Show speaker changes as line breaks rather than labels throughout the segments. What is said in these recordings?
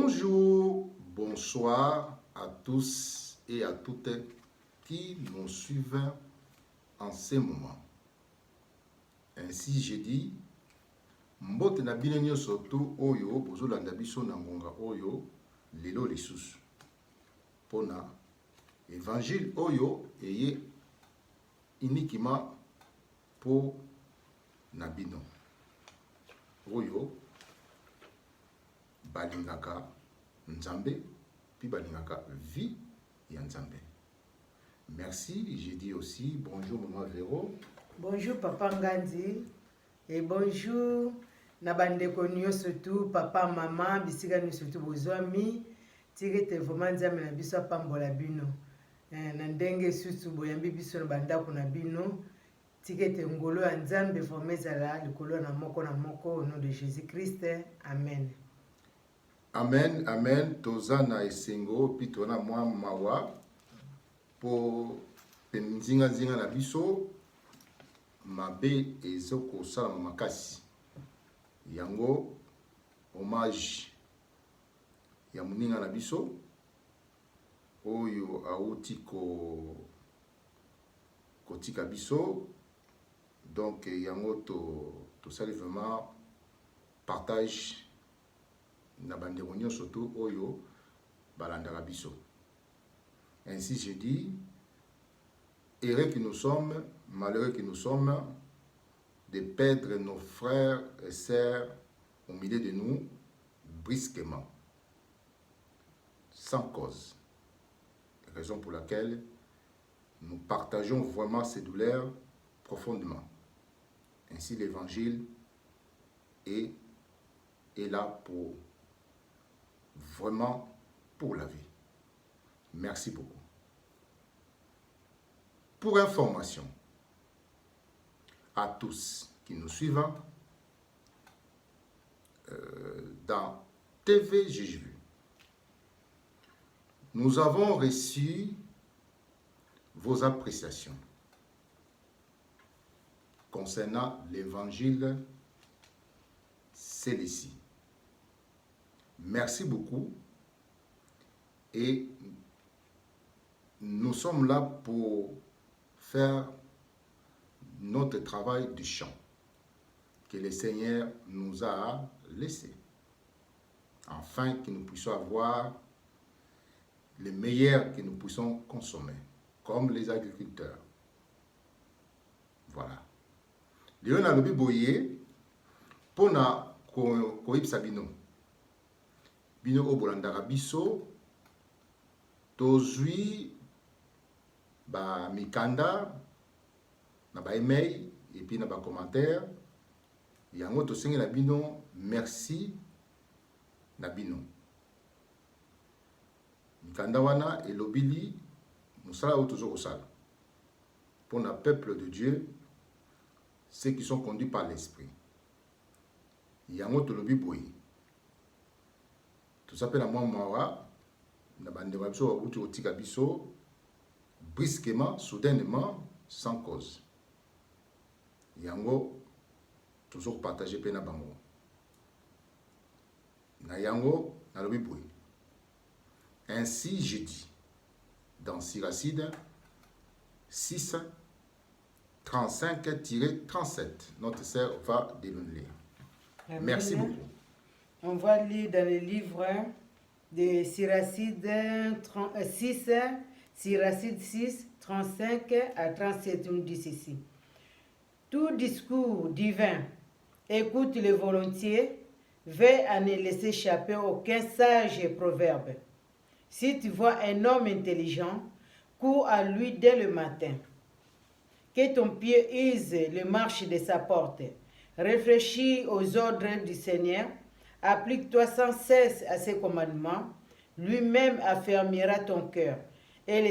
Bonjour, bonsoir à tous et à toutes qui nous suivent en ce moment. Ainsi j'ai dit, mbote na bino nyonso tu oyo bozolanda biso na ngonga oyo lelo lisusu pona évangile oyo eye uniquement pour na bino oyo balingaka Nzambe puis balingaka vie ya Nzambe. Merci, j'ai dit aussi bonjour maman Véro.
Bonjour papa Ngandi et bonjour na bandeko nyonso surtout papa maman bisika nyonso surtout bozwami tirete vraiment Nzambe na biso apambola bino na ndenge susu boyambi biso na bandako na bino tirete ngolo ya Nzambe vraiment ezala likolo na moko au nom de Jésus-Christ. Amen.
Amen, amen. Tozana esengo puis tona mwa mawa po penzinga zinga na biso mabe ezoko sala makasi yango hommage ya muninga na biso oyo auti kotika biso donc yango to sali vraiment partage na bandeko nyonso tu oyo balandaka biso. Ainsi je dis, heureux que nous sommes, malheureux que nous sommes de perdre nos frères et sœurs au milieu de nous brusquement, sans cause. Raison pour laquelle nous partageons vraiment ces douleurs profondément. Ainsi l'évangile est là pour vraiment pour la vie. Merci beaucoup. Pour information à tous qui nous suivent dans TV Jésus, nous avons reçu vos appréciations concernant l'évangile celle-ci. Merci beaucoup et nous sommes là pour faire notre travail du chant que le Seigneur nous a laissé, afin que nous puissions avoir le meilleur que nous puissions consommer, comme les agriculteurs. Voilà. Léon a lobi boye pona koyebisa bino obolandaka biso tozwi ba mikanda na ba email et puis na ba commentaire yango tosengi na bino merci na bino mikanda wana elobili musala oyo tozo kosala pour le peuple de Dieu, ceux qui sont conduits par l'esprit. Yango tolobi boyi tout s'appelle à moi mawa na bande wa biso wabuti otika biso brusquement, soudainement, sans cause. Yango toujours partager pena bango. Na yango na lobi boyi. Ainsi je dis dans Siracide 6 35-37. Notre sœur va dénoncer. Merci beaucoup.
On va lire dans le livre de Siracide 6, 35 à 37, on dit ceci. Tout discours divin, écoute-le volontiers, veille à ne laisser échapper aucun sage proverbe. Si tu vois un homme intelligent, cours à lui dès le matin. Que ton pied use les marches de sa porte. Réfléchis aux ordres du Seigneur. Applique-toi sans cesse à ses commandements. Lui-même affermira ton cœur. Et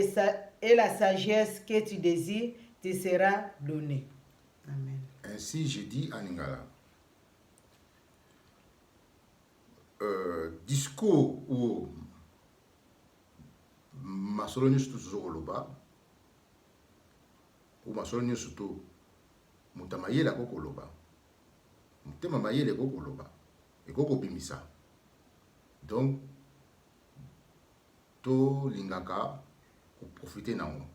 la sagesse que tu désires te sera donnée. Amen.
Ainsi je dis en Lingala. Discours ou masolo surtout koloba ou masolo surtout mutamayela kokoloba mutema mayele kokoloba et kokopimisa. Donc to lingaka ko profiter nango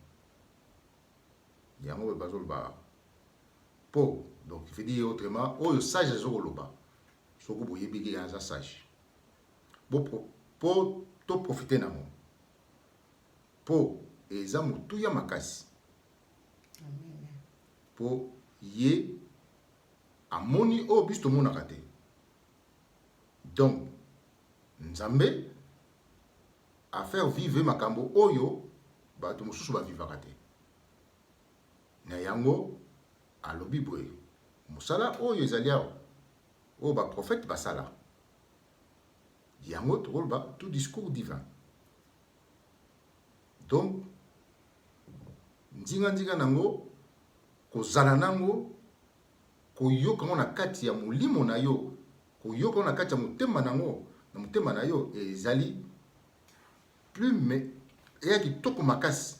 yango bazol ba po donc il veut dire autrement oyo sage azokoloba soko boyebi ke aza sage po to profiter nango po eza motuya makasi po ye amoni oyo biso tomonaka te donc nzambe a faire vivre makambo oyo bato mosusu bavivaka te na yango alobi boye mosala oyo ezali awa oyo baprofete basala yango tokoloba tout discours divin donc ndinga nango kozala nango koyoka ngo na kati ya molimo na yo koyoka ngo na kati ya motema nango na motema na yo ezali plus mais eya kitoko makasi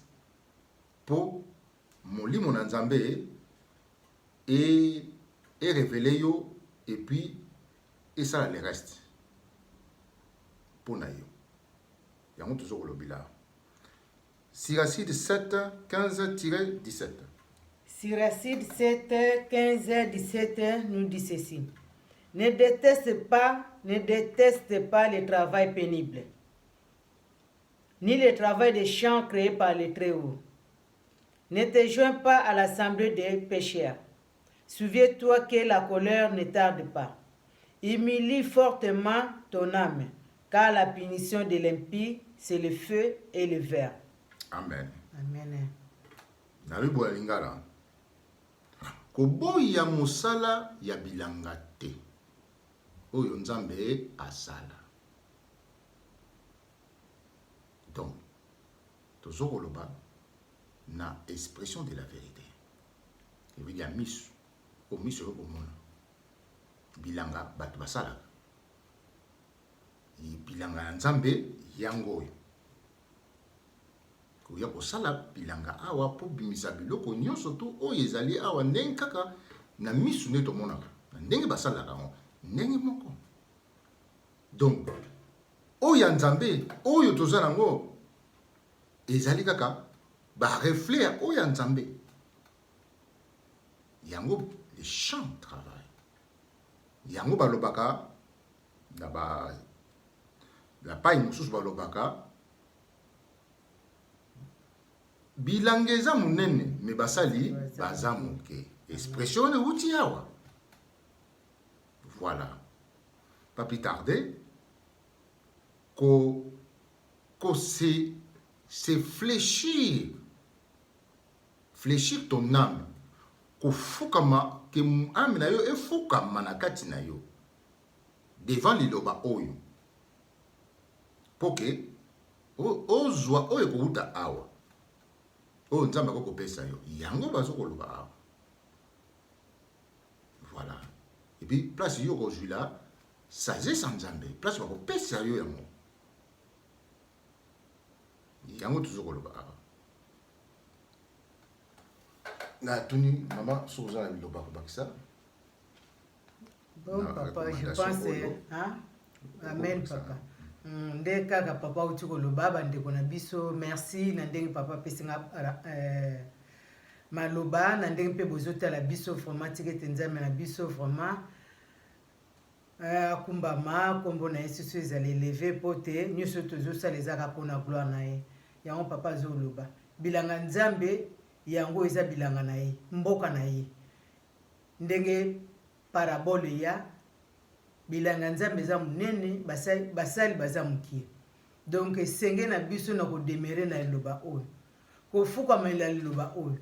po molimo na nzambe et révéler yo et puis et ça le reste pour na yo yango tozokolobila Siracide 7 15-17
Siracide 7 15-17 nous dit ceci: ne déteste pas le travail pénible, ni le travail des champs créés par les Très-Hauts. Ne te joins pas à l'assemblée des pécheurs. Souviens-toi que la colère ne tarde pas. Humilie fortement ton âme, car la punition de l'impie, c'est le feu et le ver.
Amen.
Amen.
Nabibo ya lingala. Koboya mosala ya bilanga te. Oyo nzambe asala. Donc, tozokoloba na expression de la vérité. Il veut dire misu. O misu ko mona. Bilanga batu basala. Bilanga nzambe yango oyo. Koya kosala bilanga awa po bimisa biloko nyonso to oyo ezali awa ndenge kaka na misu nde tomonaka. Na ndenge basalaka ngo ndenge moko. Donc oyo nzambe oyo tozala ngo ezali kaka ba reflet oyo nzambe yango les champs de travail yango balobaka na ba la paille mosusu balobaka bilanga eza munene me basali baza moke expression de outil awa voilà pas plus tarder que c'est fléchir ton âme ko fukama ke âme na yo efukama na kati na yo devant liloba oyo poke ozwa oyo kouta awa oyo nzambe akokopesa yo yango bazokoloba awa voilà et puis place yo kozwi la sagesse ya nzambe place bakopesa yo yango yango tozokoloba awa na tuni mama soza na biloba kobakisa.
Bon papa, je pense hein? Amen papa. Nde kaka papa uti koloba bandeko na biso merci na ndenge papa pesinga maloba na ndenge pe bozotala biso vraiment tikete nzambe na biso vraiment akumbama kombo na yesu ezali élevé pote nyonso tozosala ezaka mpona gloire na ye yango papa azoloba bilanga nzambe yango eza bilanga na ye mboka na ye ndenge parabole ya bilanga nzambe eza munene basali baza mokie donc esenge na biso na kodemere na liloba oyo kofukamela liloba oyo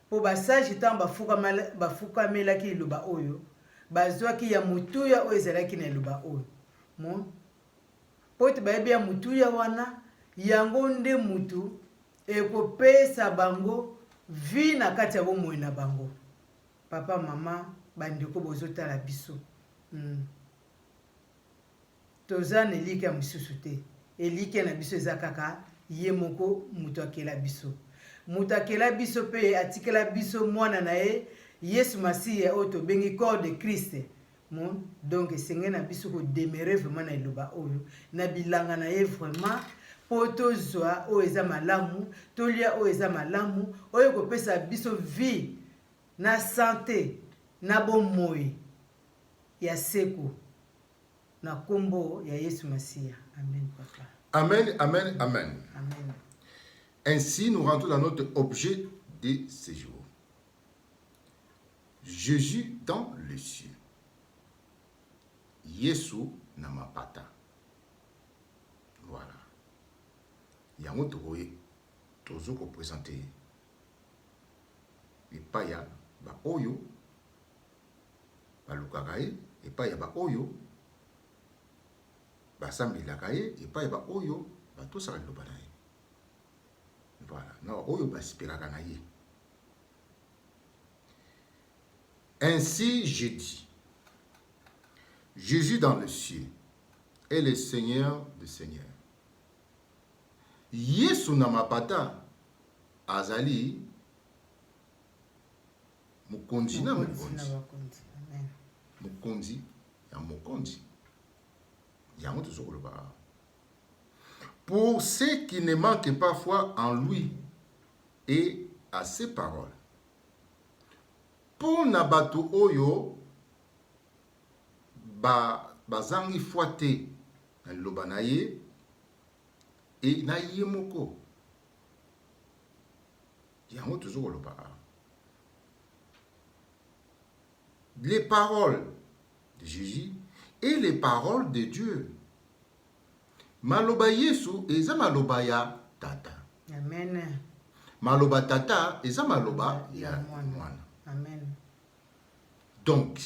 po basage ntango bafukamelaki liloba oyo bazwaki ya mutuya oyo ezalaki na liloba oyo po ete bayebi ya mutuya wana yango nde mutu ekopesa bango vi na kati ya bomoi na bango papa mama bandeko bozotala biso toza na elike ya mosusu te elike na biso eza kaka ye moko mutu akela biso mutu akela biso mpe atikela biso mwana na ye yesu masiya oyo tobengi corps de christ donc esenge na biso kodemere vraiment na eloba oyo na bilanga na ye vraiment po tozwa oyo eza malamu, tolia oyo eza malamu, oyo kopesa biso vie na santé na bomoi ya seko na kombo ya Yesu Masia. Amen, papa.
Amen, amen, amen.
Amen.
Ainsi, nous rentrons dans notre objet de séjour. Jésus dans le ciel. Yesu na mapata. Voilà. Yango tokoye tozo ko présenter epaya ba oyo ba lukaka ye, epaya ba oyo ba sambelaka ye, epaya ba oyo ba tosaka liloba na ye. Voilà. Na oyo ba sipelaka na ye. Ainsi je dis, Jésus dans le ciel est le Seigneur des Seigneurs. Yesu na mapata azali mukonzi na mukonzi. Mukonzi ya mukonzi. Yango tozokoloba. Pour ceux qui ne manquent pas foi en lui et à ses paroles. Pour na bato oyo bazangi foi te na liloba na ye e na ye moko. Yango tozokoloba. Les paroles de Jésus et les paroles de Dieu. Maloba Yesu eza maloba ya tata.
Amen.
Maloba tata eza maloba ya mwana.
Amen.
Donc,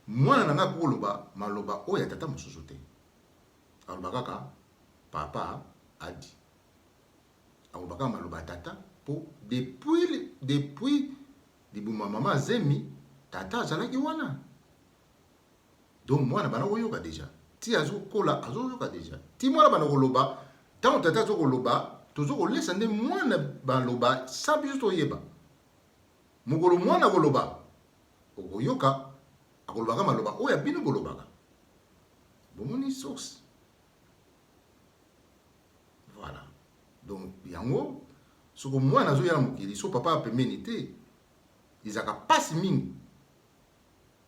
mwana nanga koloba maloba oyo ya tata mosusu te. Aloba kaka papa adi. Aloba kaka maloba tata po depuis libuma mama zemi tata azalaki wana. Donc mwana bana koyoka déjà. Ti azokola azoyoka déjà. Ti mwana bana koloba tant tata azokoloba tozokolesa nde mwana baloba sa biso toyeba. Mukolo mwana koloba okoyoka akolobaka maloba oya bino bolobaka. Bomoni source. Voilà. Donc yango soko mwana azoya mokili so papa apemeni te izaka pasi mingi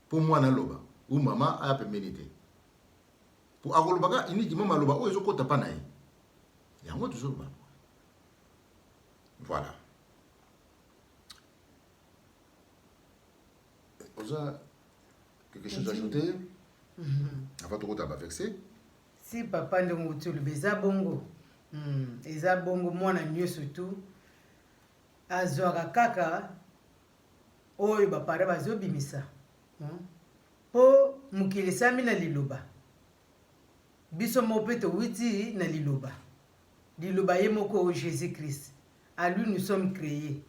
po mwana loba ou mama apemeni te. Po akolobaka iniki mama loba oyo ezokota pa na ye. Yango tozoloba. Voilà. Quelque chose à ajouter avant de retourner verset?
Si papa ndongo tulu beza bongo. Eza bongo mwana nyoso tu azwaka kaka oyo bapare bazobimisa. Po mukili sami na liloba. Biso mopeto witi na liloba. Liloba ye moko Jésus-Christ. À lui nous sommes créés.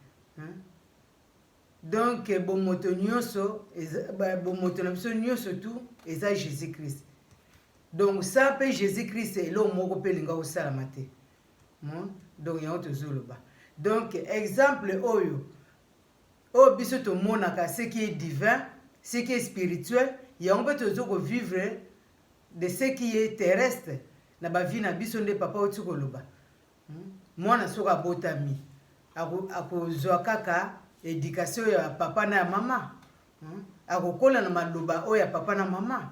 Donc bon moto nyonso na biso nyonso tout eza Jésus-Christ. Donc ça peut Jésus-Christ et l'homme moko pe linga osala te. Donc yango tozoloba. Donc exemple oyo biso to monaka ce qui est divin, ce qui est spirituel, yango pe tozoko vivre de ce qui est terrestre na ba vie na biso nde papa otikoloba. Mwana soka botami akozwa kaka éducation ya papa na mama. Akokola na maloba oya papa na mama.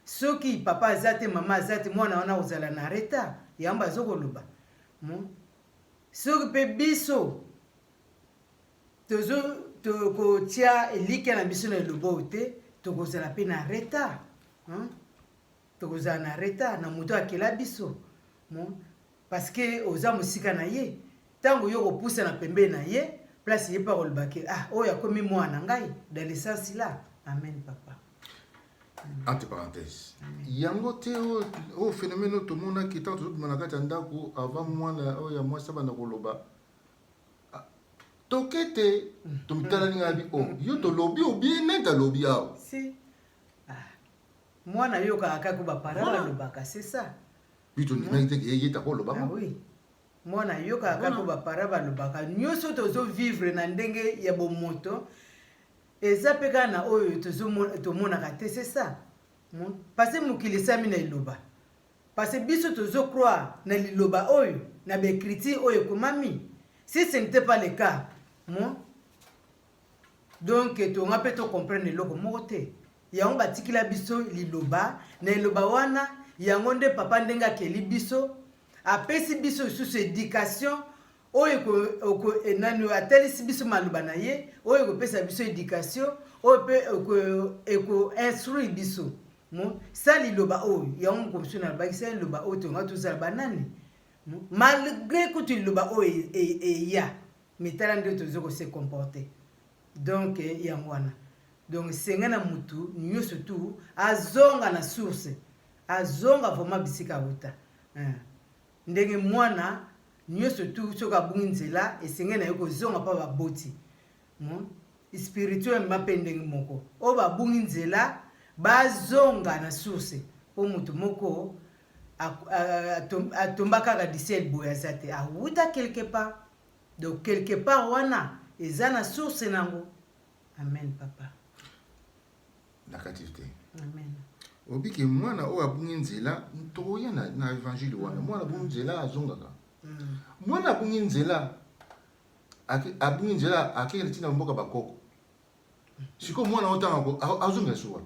Soki papa azate mama azate mwana wana ozala na reta yamba azokoloba. Soki pe biso tozo kotia elike na biso na lobo te tokozala pe na reta. Tokozala na reta na moto akela biso. Parce que oza musika na ye. Tango yo kopousa na pembe na ye, place ye pa kolbake. Oya komi mwana ngai dans le sens là. Amen papa.
Entre parenthèses. Yango te o phénomène to mona ki tanto to manaka tandako avant mwana oya mwasa bana koloba. Tokete tumtala ngali yo to lobi obi neta lobi ao.
Si. Mwana yo kaka ko ba parala lobaka, c'est ça.
Bito ni ngite ke yeta ko loba.
Oui. Mwana yo kaka ko ba paraba lobaka. Nyoso tozo vivre na ndenge ya bomoto. Eza peka na oyo tozo to mona ka te, c'est ça. Parce que mukili sami na iloba. Parce que biso tozo croire na liloba oyo, na bekriti oyo komami. Si ce n'était pas le cas, moi, donc tu as peut comprendre le logo moté. Yango batikila biso liloba, na liloba wana, yango nde papa ndenga keli biso, apesi biso sous éducation, oyo ko enanu atelisi biso maluba na ye, oyo ko pesa biso éducation, oyo pe ko instruire biso. Mo ça liloba oyo, yango ko biso na bakisa liloba oyo to ngatu za banani. Malgré que tu liloba oyo ya, mitala ndio tozo ko se comporter. Donc yangwana. Donc sengana mutu nyo surtout azonga na source. Azonga vraiment bisika wuta. Ndenge mwana nyo surtout soka bunzela esengena yoko zonga pa baboti. Spirituel mapendenge moko. O ba bunzela bazonga na source. Po mutu moko atombaka ka disiel boya zate. A wuta quelque part. Donc quelque part wana ezana source nango. Amen papa.
Nakativité.
Amen.
Obiki mwana o abungi nzela ntoya na évangile wana mwana abungi nzela azongaka. Mwana abungi nzela abungi nzela akeli tina mboka bakoko. Siko mwana otanga azonga suwa.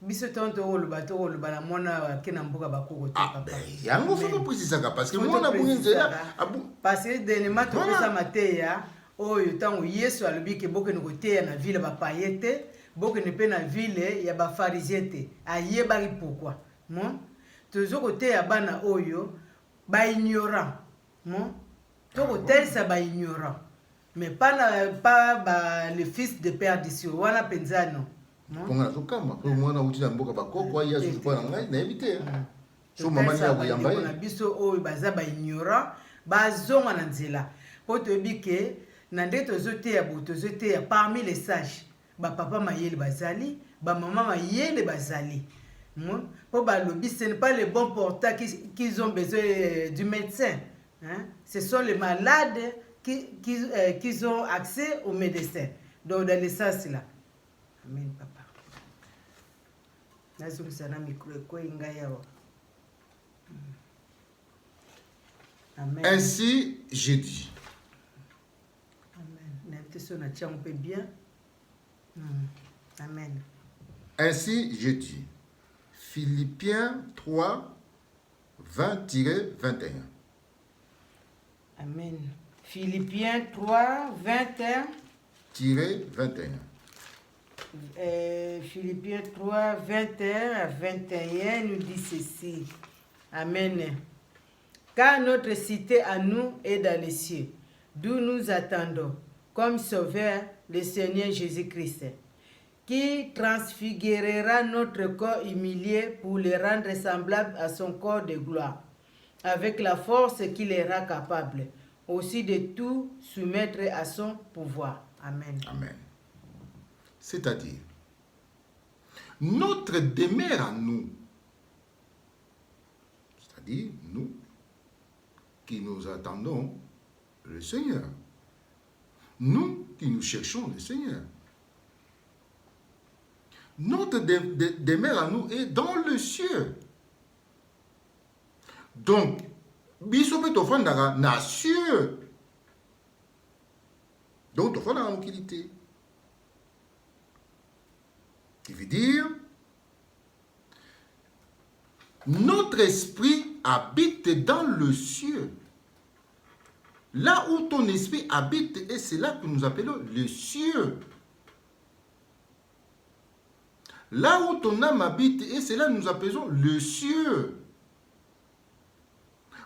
Biso tonto oloba na mwana kena mboka bakoko te papa.
Yango faut préciser ça parce que mwana abungi nzela
parce que denema to pesa mateya oyo tango Yesu alobi ke boke no koteya na ville ba païete. Boke ne pe na ville ya ba pharisien ayebaki pourquoi mon tozo kote ya bana oyo ba ignorant mon to kotel sa ba ignorant mais pas le fils de perdition wana penzano
ponga sokama ko mwana uti na mboka bakoko ya zuzu kwa ngai na éviter so mama ya kuyamba
na biso oyo baza ba ignorant bazonga na nzela po to bike na nde tozo te ya boto tozo te ya parmi les sages. Ba papa mayele bazali, ba maman mayele bazali. Pour ba lobby, ce n'est pas les bons porteurs qui ont besoin du médecin. Hein? Ce sont les malades qui ont accès au médecin. Donc dans le sens là. Amen papa. Amen.
Ainsi j'ai dit.
Amen. Bien. Amen.
Ainsi je dis. Philippiens 3, 20-21.
Amen. Philippiens 3, 21.
21.
Philippiens 3, 21 à 21 nous dit ceci. Amen. Car notre cité à nous est dans les cieux, d'où nous attendons, comme sauveur, le Seigneur Jésus-Christ, qui transfigurera notre corps humilié pour le rendre semblable à son corps de gloire, avec la force qu'il sera capable, aussi de tout soumettre à son pouvoir. Amen.
Amen. C'est-à-dire, notre demeure à nous, c'est-à-dire nous qui nous attendons le Seigneur, nous qui nous cherchons le Seigneur. Notre demeure à nous est dans le ciel. Donc, biso tofandaka na ciel. Donc, tofandaka en tranquillité. Qui veut dire, notre esprit habite dans le ciel. Là où ton esprit habite, et c'est là que nous appelons le ciel. Là où ton âme habite, et c'est là que nous appelons le ciel.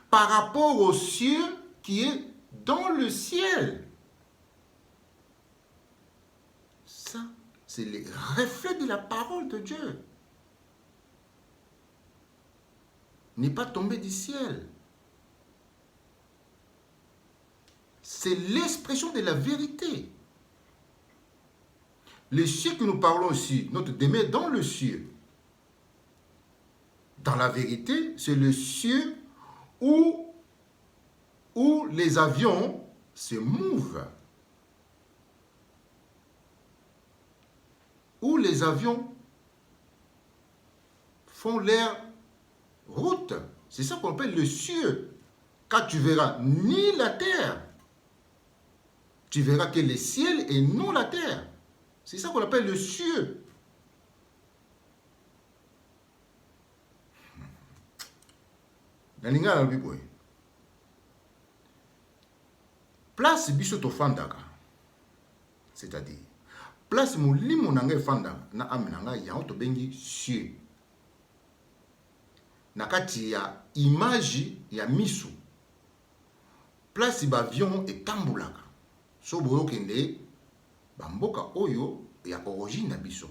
Par rapport au ciel qui est dans le ciel. Ça, c'est le reflet de la parole de Dieu. N'est pas tombé du ciel. C'est l'expression de la vérité. Le ciel que nous parlons ici, notre demeure dans le ciel. Dans la vérité, c'est le ciel où les avions se mouvent. Où les avions font leur route. C'est ça qu'on appelle le cieux. Car tu verras ni la terre. Tu verras que le ciel et non la terre. C'est ça qu'on appelle le cieux. Nalinga na biboy. Place biso to fandaka. C'est-à-dire, place molimo nanga fanda na aminanga ya to bengi cieux. Nakati ya image ya misu. Place ba avion etambulaka. So boyo kende bamboka oyo ya origine na biso.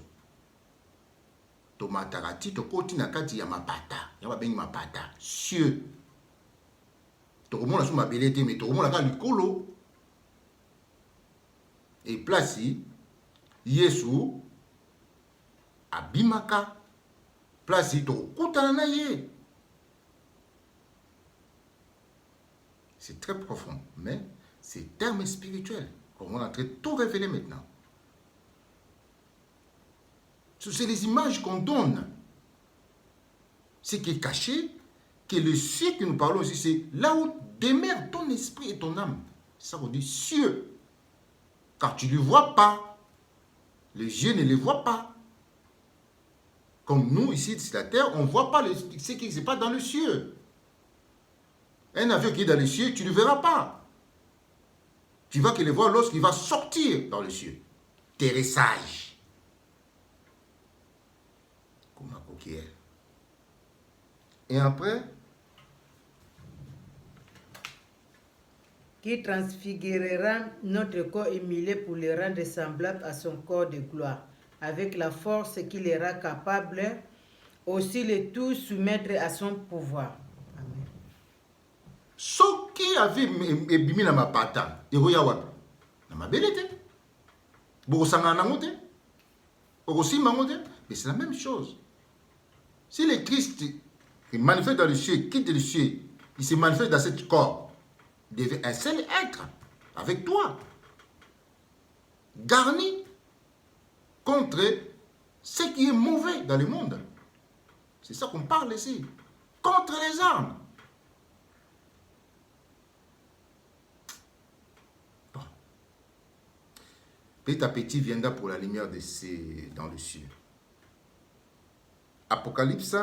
To matakati to koti na kati ya mapata. Ya ba bengi mapata. Cieux. To komona so mabele te mais to komona ka likolo. Et place Yesu abimaka. Place to kutana na ye. C'est très profond, mais c'est terme spirituel. Comme on est en train de tout révéler maintenant. C'est les images qu'on donne. Ce qui est caché, que le ciel que nous parlons ici, c'est là où demeure ton esprit et ton âme. C'est ça qu'on dit cieux. Car tu ne le vois pas. Les yeux ne le voient pas. Comme nous, ici, sur la terre, on ne voit pas ce qui se passe dans le ciel. Un avion qui est dans les cieux, tu ne le verras pas. Tu vas que le voir lorsqu'il va sortir dans les cieux. Terressage. Comme un coquillère. Et après,
qui transfigurera notre corps humilié pour le rendre semblable à son corps de gloire, avec la force qu'il sera capable aussi de tout soumettre à son pouvoir.
Ce qui avait ebimi na mapata, eroya wapi? Na mabele te. Bokosanga nango te. Okosimba ngo te. Mais c'est la même chose. Si le Christ qui manifeste dans le ciel, quitte le ciel, il se manifeste dans ce corps, il devient un seul être avec toi. Garni contre ce qui est mauvais dans le monde. C'est ça qu'on parle ici. Contre les armes. Petit à petit viendra pour la lumière de ces dans le ciel. Apocalypse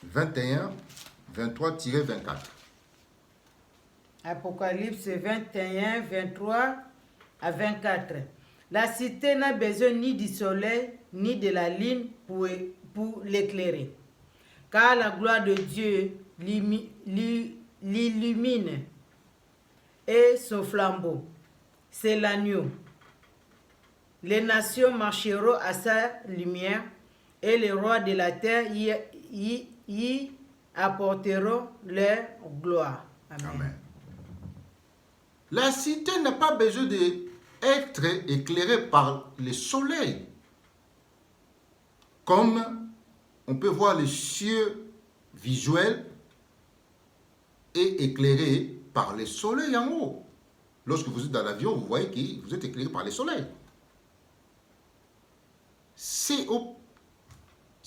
21, 23-24.
Apocalypse 21, 23 à 24. La cité n'a besoin ni du soleil, ni de la lune pour l'éclairer. Car la gloire de Dieu l'illumine. Et son flambeau, c'est l'agneau. Les nations marcheront à sa lumière et les rois de la terre y apporteront leur gloire. Amen.
Amen. La cité n'a pas besoin d'être éclairée par le soleil. Comme on peut voir les cieux visuels et éclairés par le soleil en haut. Lorsque vous êtes dans l'avion, vous voyez que vous êtes éclairé par le soleil. C'est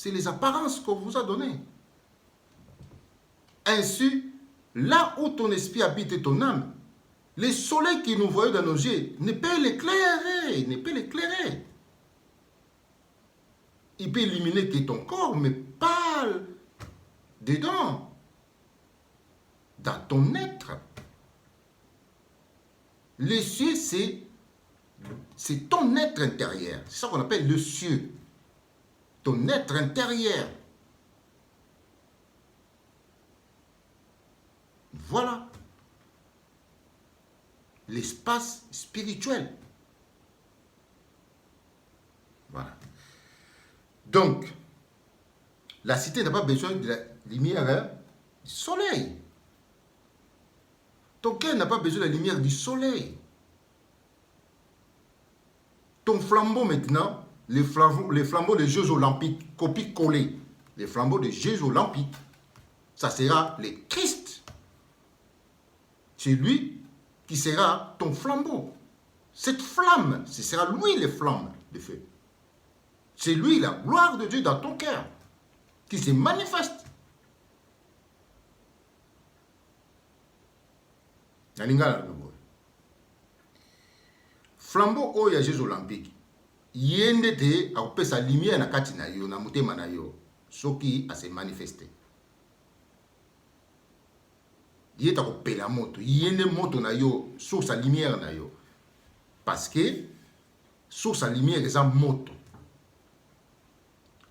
les apparences qu'on vous a données. Ainsi, là où ton esprit habite et ton âme, le soleil que nous voyons dans nos yeux ne peut l'éclairer, ne peut l'éclairer. Il peut illuminer que ton corps, mais pas dedans, dans ton être. Le ciel, c'est ton être intérieur. C'est ça qu'on appelle le ciel. Ton être intérieur. Voilà. L'espace spirituel. Voilà. Donc, la cité n'a pas besoin de la lumière du soleil. Ton cœur n'a pas besoin de la lumière du soleil. Ton flambeau maintenant, les flambeaux des Jeux olympiques, copie-collée, les flambeaux des Jeux olympiques, ça sera le Christ. C'est lui qui sera ton flambeau. Cette flamme, ce sera lui les flammes de feu. C'est lui la gloire de Dieu dans ton cœur. qui se manifeste. Flambeau oya Jeux olympiques yende te akopesa lumière na kati na yo na motema na yo soki a se manifester. Yeta kopela moto yende moto na yo source sa lumière na yo parce que source sa lumière est en moto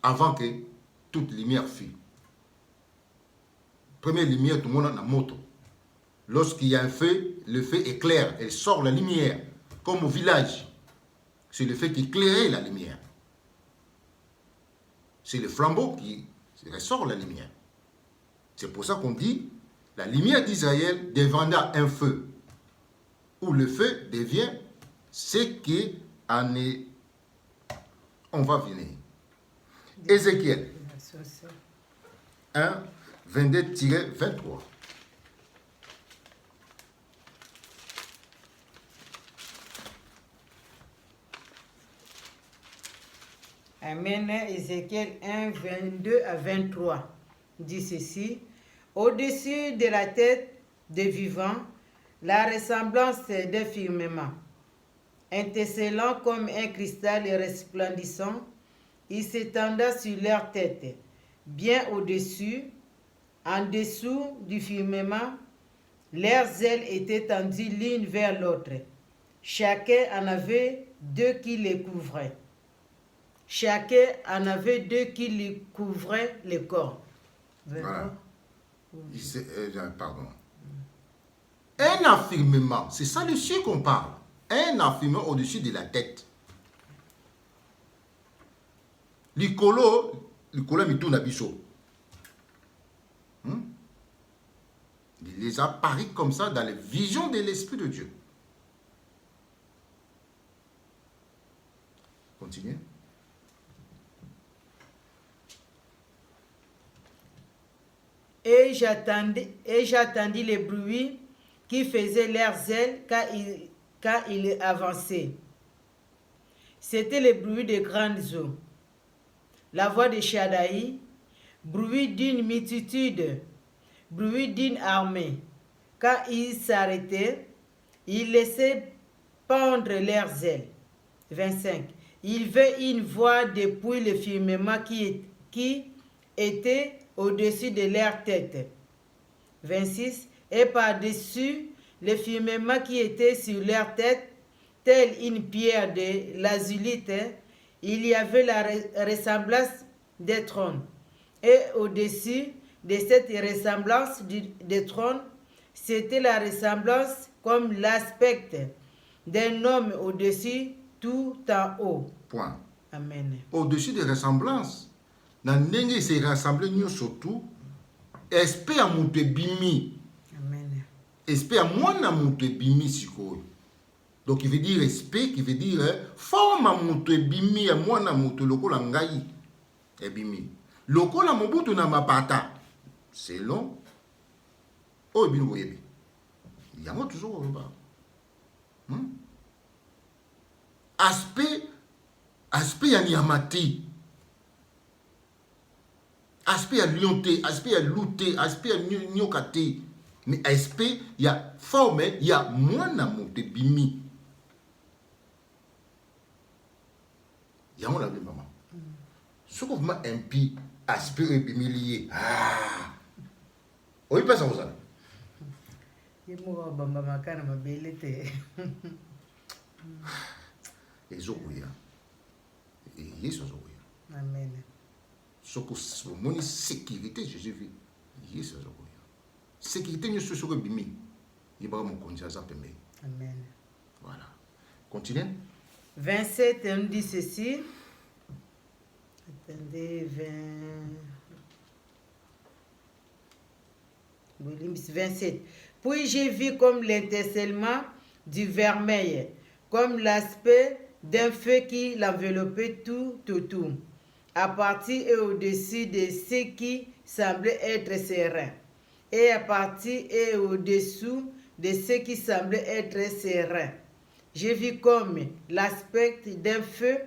avant que toute lumière fût. Première lumière tout le monde a moto. Lorsqu'il y a un feu, le feu éclaire, elle sort la lumière. Comme au village, c'est le feu qui éclairait la lumière. C'est le flambeau qui ressort la lumière. C'est pour ça qu'on dit, la lumière d'Israël deviendra un feu, où le feu devient ce qui en est. On va venir. Ézéchiel 1, 22-23.
Amen. Ézéchiel 1, 22 à 23 dit ceci. Au-dessus de la tête des vivants, la ressemblance des firmaments, étincelant comme un cristal resplendissant, il s'étendait sur leur tête, bien au-dessus, en dessous du firmament, leurs ailes étaient tendues l'une vers l'autre. Chacun en avait deux qui les couvraient. Chacun en avait deux qui lui couvraient le corps.
Voilà. Pardon. Un affirmement, c'est ça le ciel qu'on parle. Un affirmement au-dessus de la tête. L'icolo mituna biso. Il les apparaît comme ça dans les visions de l'Esprit de Dieu. Continuez.
Et j'attendis les bruits qui faisaient leurs ailes quand ils avançaient. C'était le bruit de grandes eaux, la voix de Shaddai, bruit d'une multitude, bruit d'une armée. Quand ils s'arrêtaient, ils laissaient pendre leurs ailes. 25. Il veut une voix depuis le firmament qui était au-dessus de leur tête. 26. Et par-dessus le firmament qui était sur leur tête, telle une pierre de l'azulite, il y avait la ressemblance des trônes. Et au-dessus de cette ressemblance des trônes, c'était la ressemblance comme l'aspect d'un homme au-dessus tout en haut.
Point.
Amen.
Au-dessus des ressemblances, na ndenge se rassembler nous surtout esprit à mutu bimi.
Amen.
Esprit à mwana mutu bimi sikoyo. Donc il veut dire respect, qui veut dire forme à mutu bimi à mwana mutu lokola ngai ebimi. Lokola mobutu na mapata. C'est long. Oh bino boyebi. Il y a toujours au bas. Aspect ya niamati. Aspect à lionté, aspect à louté, aspect à nyokate. Mais aspect, il y a forme, il y a mwana mote bimi. Il y a mon avis, maman. Ce qu'on m'a un pi, aspect bimi lié. Ah! Oui, pas ça, vous savez.
Il m'a bamba makana mabelete.
Et Zokuya. Et Yesu Zokuya.
Amen.
Ce que mon sécurité, je vu. Yesu Zokuya. Sécurité, nous sommes sur le bimi. Il va mon conscience à pemer.
Amen.
Voilà. Continuez.
27, on dit ceci. Attendez, 27. Puis j'ai vu comme l'étincellement du vermeil, comme l'aspect d'un feu qui l'enveloppait tout autour, à partir et au-dessus de ce qui semblait être serein, et à partir et au-dessous de ce qui semblait être serein. J'ai vu comme l'aspect d'un feu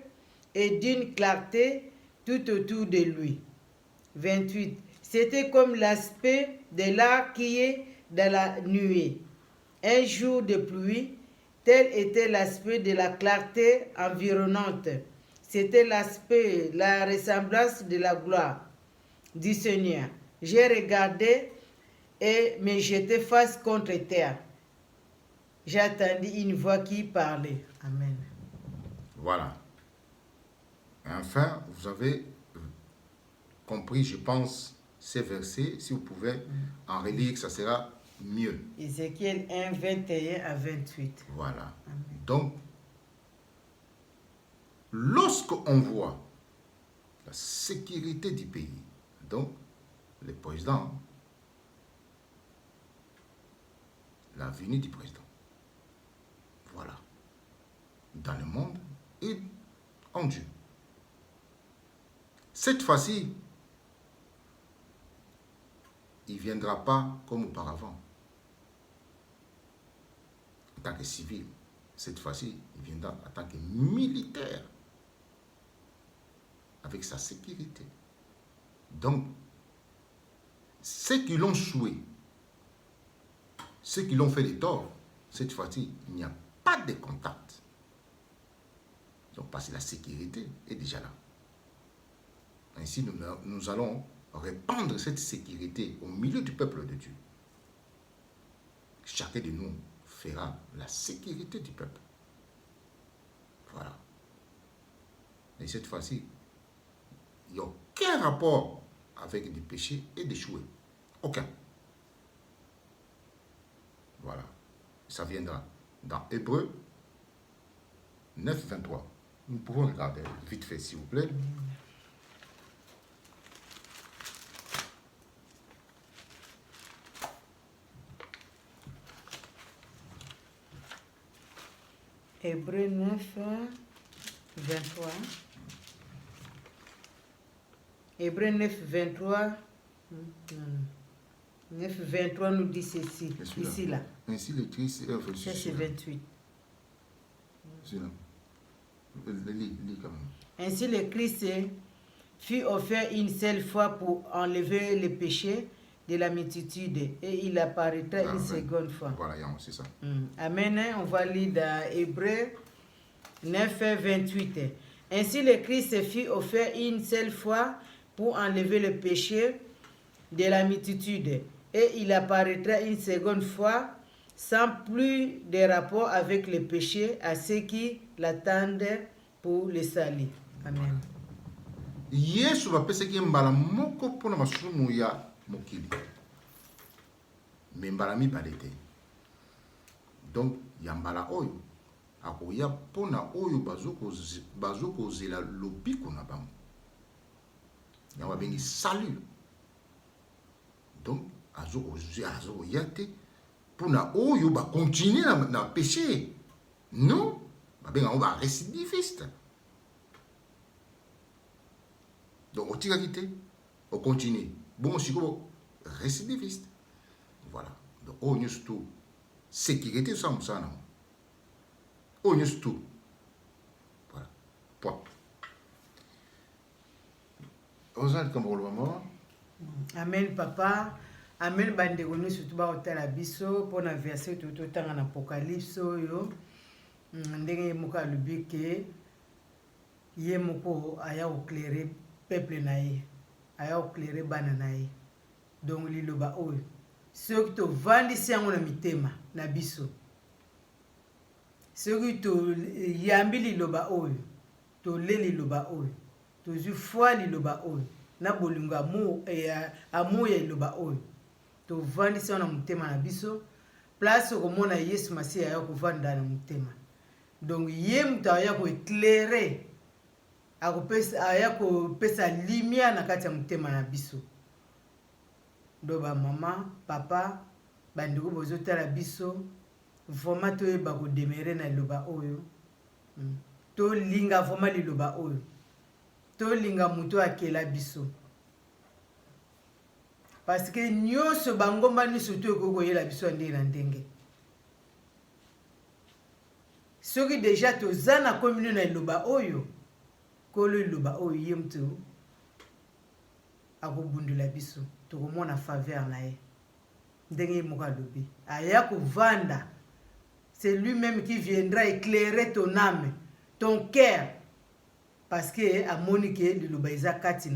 et d'une clarté tout autour de lui. 28. C'était comme l'aspect de l'arc qui est dans la nuée. Un jour de pluie, tel était l'aspect de la clarté environnante. C'était l'aspect, la ressemblance de la gloire du Seigneur. J'ai regardé et me jeté face contre terre. J'attendis une voix qui parlait. Amen.
Voilà. Et enfin, vous avez compris, je pense, ces versets. Si vous pouvez en relire, ça sera mieux.
Ézéchiel 1, 21 à 28.
Voilà.
Amen.
Donc, lorsqu'on voit la sécurité du pays, donc le président, la venue du président, voilà, dans le monde et en Dieu. Cette fois-ci, il ne viendra pas comme auparavant, en tant que civil. Cette fois-ci, il viendra en tant que militaire, avec sa sécurité. Donc, ceux qui l'ont souhaité, ceux qui l'ont fait des torts, cette fois-ci, il n'y a pas de contact. Donc, parce que la sécurité est déjà là. Ainsi, nous allons répandre cette sécurité au milieu du peuple de Dieu. Chacun de nous fera la sécurité du peuple. Voilà. Et cette fois-ci, il n'y a aucun rapport avec des péchés et des échoués. Aucun. Voilà. Ça viendra dans Hébreux 9, 23. Nous pouvons regarder vite fait, s'il vous plaît.
Hébreux 9, 23. Hébreux 9, 23. 9, 23 nous dit ceci. Ici, là.
Ainsi, le Christ est officiel.
Ça, c'est 28.
Celui-là. Lis quand même.
Ainsi, le Christ fut offert une seule fois pour enlever les péchés de la multitude et il apparaîtra une seconde fois.
Voilà, c'est ça.
Amen. On va lire dans Hébreux 9, 28. Ainsi, le Christ fut offert une seule fois pour enlever le péché de la multitude et il apparaîtra une seconde fois sans plus de rapport avec le péché à ceux qui l'attendent pour le salut. Amen.
Yesu bapesaki mbala moko mpona masumu ya mokili. Mais mbala mibale te. Donc ya mbala oyo akoya mpona oyo bazokozela lobiko na bango. Yango babengi salut. Donc azokoya te mpona oyo bakontinue na péché. Non, babenga yango barécidiviste. Donc, au tiragité, au continue. Bon, si vous récidiviste. Voilà. Donc, on y est tout. Sécurité, ça, ça, non. On y est tout. Voilà. Point. Osal, comme le moment.
Amen, papa. Amen, bandegonu, surtout, ba otala biso, pour na verset tout autant en Apocalypse, yo. Ndenge muka lubike, ye muko aya oclairé. Peuple na ye aya oclairé bana na ye donc liloba oyo soki tovandisi yango na mitema na biso soki toyambi liloba oyo tole liloba oyo tozwi foi liloba oyo na bolingo amour ya liloba oyo tovandisi yango na motema na biso place okomona yesu masihi aya kovanda na motema donc ye moto aya koéclaire aya kopesa limia na kati ya motema na biso do bamama papa bandeko bozotala biso vraimen toyeba kodemere na liloba oyo tolinga vraimen liloba oyo tolinga moto akela biso parce que nyonso bangomba nyonso to ekoki koyela biso ya ndenge na ndenge soki deja toza na komino na liloba oyo kolo liloba oyo ye moto akobundela biso tokomona faveur na ye ndenge moko alobi aya kovanda. C'est lui-même qui viendra éclairer ton âme, ton cœur, parce que amoni ke liloba eza kati na